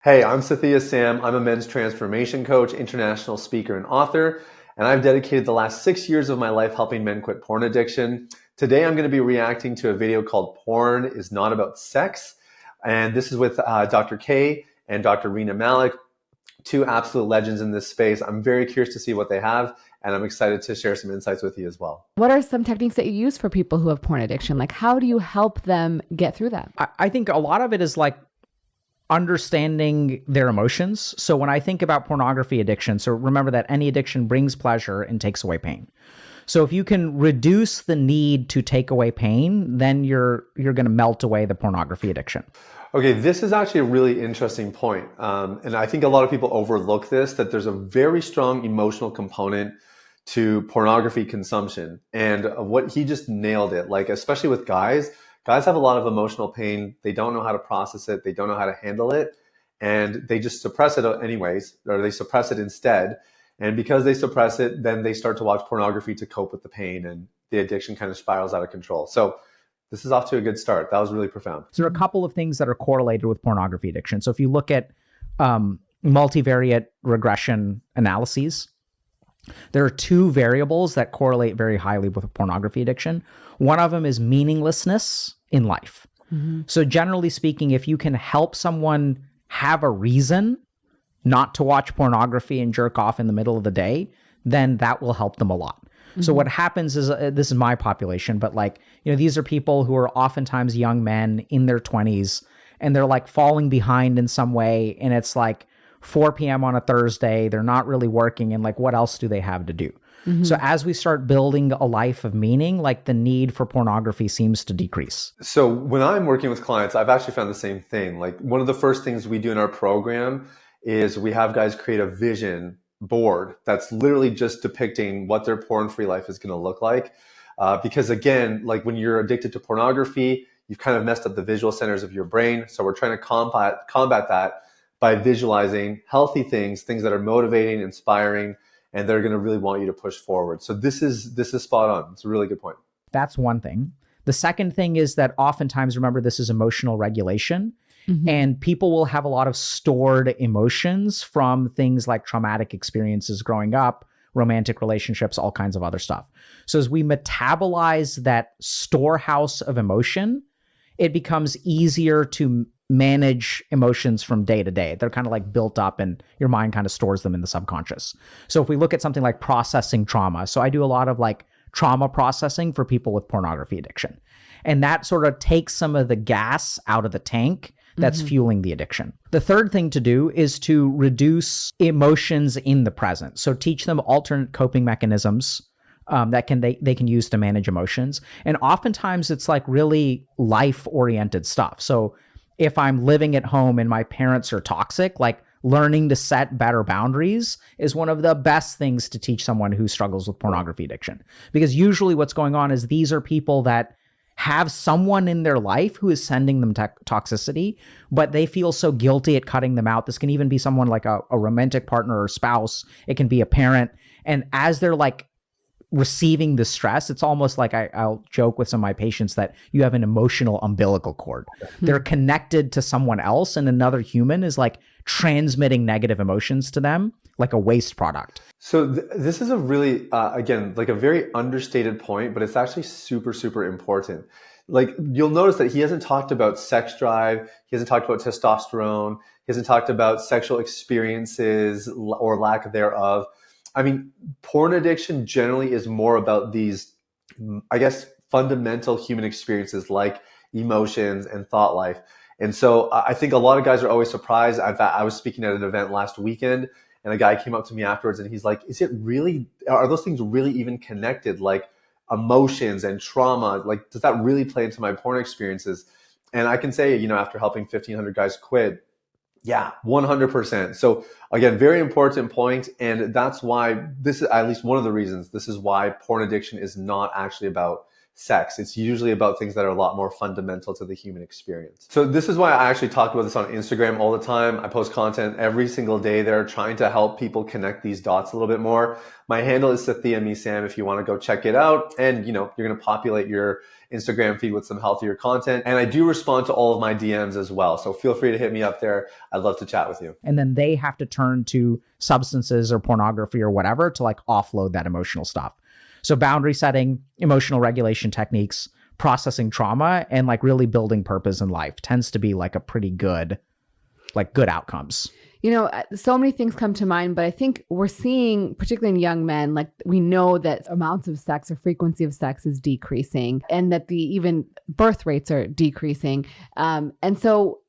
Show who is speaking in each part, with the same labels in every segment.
Speaker 1: Hey, I'm Sathiya Sam. I'm a men's transformation coach, international speaker, and author, and I've dedicated the last 6 years of my life helping men quit porn addiction. Today, I'm going to be reacting to a video called Porn is Not About Sex, and this is with Dr. K and Dr. Reena Malik, two absolute legends in this space. I'm very curious to see what they have, and I'm excited to share some insights with you as well.
Speaker 2: What are some techniques that you use for people who have porn addiction? Like, how do you help them get through that?
Speaker 3: I think a lot of it is like understanding their emotions. So when I think about pornography addiction, so remember that any addiction brings pleasure and takes away pain. So if you can reduce the need to take away pain, then you're going to melt away the pornography addiction.
Speaker 1: Okay, this is actually a really interesting point. And I think a lot of people overlook this, that there's a very strong emotional component to pornography consumption. And what he just nailed it, like, especially with guys have a lot of emotional pain. They don't know how to process it. They don't know how to handle it. And they just suppress it anyways, or they suppress it instead. And because they suppress it, then they start to watch pornography to cope with the pain, and the addiction kind of spirals out of control. So this is off to a good start. That was really profound.
Speaker 3: So there are a couple of things that are correlated with pornography addiction. So if you look at multivariate regression analyses, there are two variables that correlate very highly with pornography addiction. One of them is meaninglessness in life. Mm-hmm. So generally speaking, if you can help someone have a reason not to watch pornography and jerk off in the middle of the day, then that will help them a lot. Mm-hmm. So what happens is, this is my population, but these are people who are oftentimes young men in their 20s, and they're like falling behind in some way. And it's like 4 p.m. on a Thursday, they're not really working, and like, what else do they have to do? Mm-hmm. So as we start building a life of meaning, like the need for pornography seems to decrease.
Speaker 1: So when I'm working with clients, I've actually found the same thing. Like, one of the first things we do in our program is we have guys create a vision board that's literally just depicting what their porn-free life is going to look like. Because again, like, when you're addicted to pornography, you've kind of messed up the visual centers of your brain. So we're trying to combat that by visualizing healthy things that are motivating, inspiring, and they're going to really want you to push forward. So this is spot on. It's a really good point.
Speaker 3: That's one thing. The second thing is that oftentimes, remember, this is emotional regulation. Mm-hmm. And people will have a lot of stored emotions from things like traumatic experiences growing up, romantic relationships, all kinds of other stuff. So as we metabolize that storehouse of emotion, it becomes easier to manage emotions from day to day. They're kind of like built up, and your mind kind of stores them in the subconscious. So if we look at something like processing trauma, so I do a lot of like trauma processing for people with pornography addiction. And that sort of takes some of the gas out of the tank that's fueling the addiction. The third thing to do is to reduce emotions in the present. So teach them alternate coping mechanisms that they can use to manage emotions. And oftentimes it's like really life-oriented stuff. So if I'm living at home and my parents are toxic, like, learning to set better boundaries is one of the best things to teach someone who struggles with pornography addiction. Because usually what's going on is these are people that have someone in their life who is sending them toxicity, but they feel so guilty at cutting them out. This can even be someone like a romantic partner or spouse. It can be a parent. And as they're like receiving the stress, it's almost like I'll joke with some of my patients that you have an emotional umbilical cord. Mm-hmm. They're connected to someone else, and another human is like transmitting negative emotions to them like a waste product.
Speaker 1: So this is a really, again, like a very understated point, but it's actually super, super important. Like, you'll notice that he hasn't talked about sex drive. He hasn't talked about testosterone. He hasn't talked about sexual experiences or lack thereof. I mean, porn addiction generally is more about these, I guess, fundamental human experiences like emotions and thought life. And so I think a lot of guys are always surprised. In fact, I was speaking at an event last weekend, and a guy came up to me afterwards and he's like, are those things really even connected? Like, emotions and trauma, like, does that really play into my porn experiences? And I can say, after helping 1,500 guys quit, yeah, 100%. So again, very important point. And that's why this is, at least one of the reasons, this is why porn addiction is not actually about sex. It's usually about things that are a lot more fundamental to the human experience. So this is why I actually talk about this on Instagram all the time. I post content every single day there, trying to help people connect these dots a little bit more. My handle is Sathiya Sam if you want to go check it out. And you're going to populate your Instagram feed with some healthier content. And I do respond to all of my DMs as well. So feel free to hit me up there. I'd love to chat with you.
Speaker 3: And then they have to turn to substances or pornography or whatever to like offload that emotional stuff. So boundary setting, emotional regulation techniques, processing trauma, and like really building purpose in life tends to be like a pretty good outcomes.
Speaker 2: So many things come to mind, but I think we're seeing, particularly in young men, like we know that amounts of sex or frequency of sex is decreasing and that the even birth rates are decreasing. And so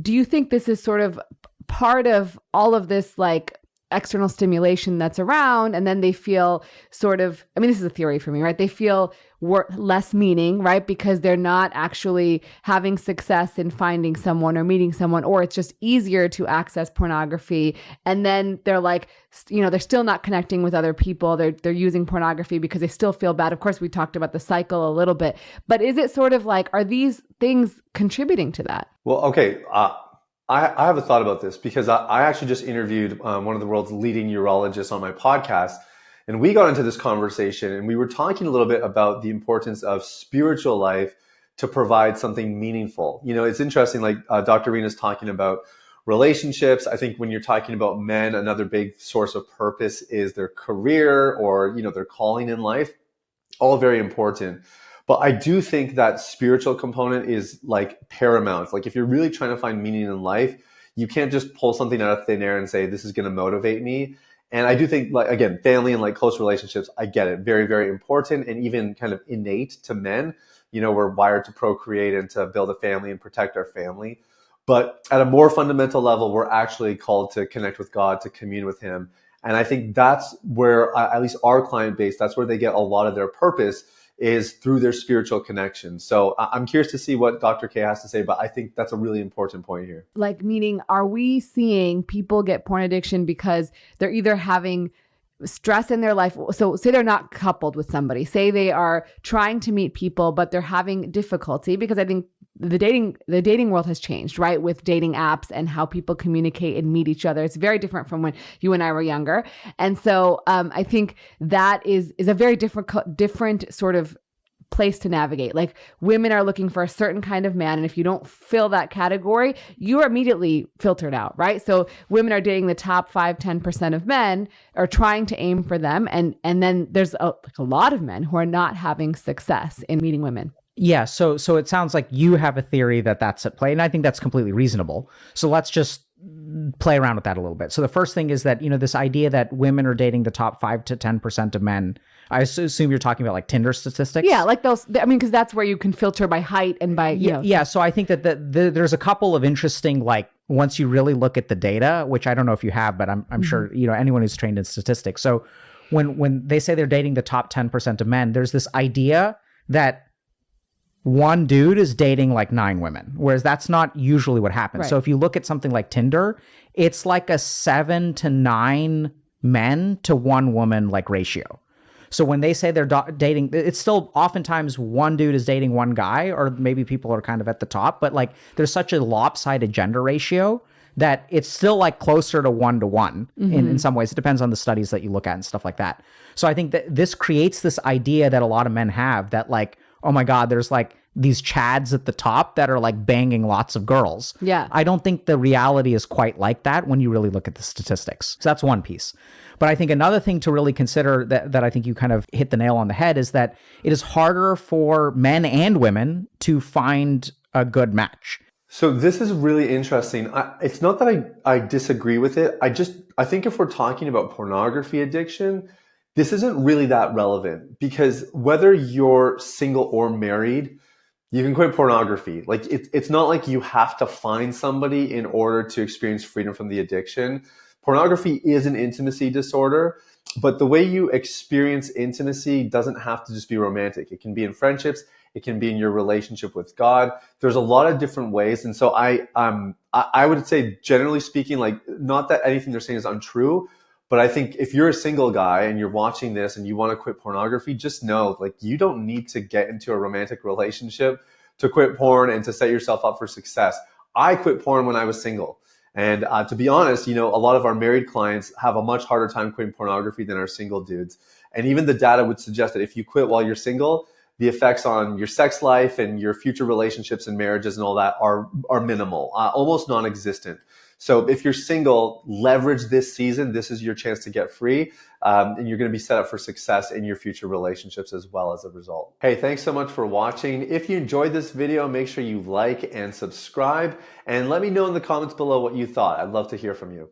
Speaker 2: do you think this is sort of part of all of this like external stimulation that's around, and then they feel sort of, this is a theory for me, right? They feel less meaning, right? Because they're not actually having success in finding someone or meeting someone, or it's just easier to access pornography. And then they're like, they're still not connecting with other people. They're using pornography because they still feel bad. Of course, we talked about the cycle a little bit, but is it sort of like, are these things contributing to that?
Speaker 1: Well, okay. I have a thought about this because I actually just interviewed one of the world's leading urologists on my podcast, and we got into this conversation and we were talking a little bit about the importance of spiritual life to provide something meaningful. It's interesting, like Dr. Rena's talking about relationships. I think when you're talking about men, another big source of purpose is their career or, their calling in life, all very important. But I do think that spiritual component is like paramount. Like if you're really trying to find meaning in life, you can't just pull something out of thin air and say, this is going to motivate me. And I do think, like, again, family and like close relationships, I get it. Very, very important and even kind of innate to men. We're wired to procreate and to build a family and protect our family. But at a more fundamental level, we're actually called to connect with God, to commune with him. And I think that's where, at least our client base, that's where they get a lot of their purpose, is through their spiritual connection. So I'm curious to see what Dr. K has to say, but I think that's a really important point here.
Speaker 2: Like, meaning, are we seeing people get porn addiction because they're either having stress in their life? So say they're not coupled with somebody, say they are trying to meet people, but they're having difficulty because I think the dating world has changed, right? With dating apps and how people communicate and meet each other. It's very different from when you and I were younger. And so I think that is a very different sort of place to navigate. Like, women are looking for a certain kind of man, and if you don't fill that category, you are immediately filtered out, right? So women are dating the top 5-10% of men, are trying to aim for them, and then there's a lot of men who are not having success in meeting women.
Speaker 3: Yeah, so it sounds like you have a theory that that's at play, and I think that's completely reasonable. So let's just play around with that a little bit. So the first thing is that, this idea that women are dating the top 5 to 10% of men. I assume you're talking about like Tinder statistics.
Speaker 2: Yeah, like those. Because that's where you can filter by height and by
Speaker 3: Yeah. So I think that there's a couple of interesting, like, once you really look at the data, which I don't know if you have, but I'm sure anyone who's trained in statistics. So when they say they're dating the top 10% of men, there's this idea that one dude is dating like 9 women, whereas that's not usually what happens.
Speaker 2: Right.
Speaker 3: So if you look at something like Tinder, it's like a 7 to 9 men to 1 woman like ratio. So when they say they're dating, it's still oftentimes one dude is dating one guy, or maybe people are kind of at the top, but like there's such a lopsided gender ratio that it's still like closer to 1 to 1 in some ways. It depends on the studies that you look at and stuff like that. So I think that this creates this idea that a lot of men have that, like, oh my God, there's like these chads at the top that are like banging lots of girls.
Speaker 2: Yeah.
Speaker 3: I don't think the reality is quite like that when you really look at the statistics. So that's one piece. But I think another thing to really consider that I think you kind of hit the nail on the head is that it is harder for men and women to find a good match.
Speaker 1: So this is really interesting. It's not that I disagree with it. I think if we're talking about pornography addiction, this isn't really that relevant, because whether you're single or married, you can quit pornography. Like it's not like you have to find somebody in order to experience freedom from the addiction. Pornography is an intimacy disorder, but the way you experience intimacy doesn't have to just be romantic. It can be in friendships. It can be in your relationship with God. There's a lot of different ways. And so I would say, generally speaking, like, not that anything they're saying is untrue, But I think if you're a single guy and you're watching this and you want to quit pornography, just know, like, you don't need to get into a romantic relationship to quit porn and to set yourself up for success. I quit porn when I was single. And to be honest, a lot of our married clients have a much harder time quitting pornography than our single dudes. And even the data would suggest that if you quit while you're single, the effects on your sex life and your future relationships and marriages and all that are minimal, almost non-existent. So if you're single, leverage this season. This is your chance to get free, and you're going to be set up for success in your future relationships as well as a result. Hey, thanks so much for watching. If you enjoyed this video, make sure you like and subscribe, and let me know in the comments below what you thought. I'd love to hear from you.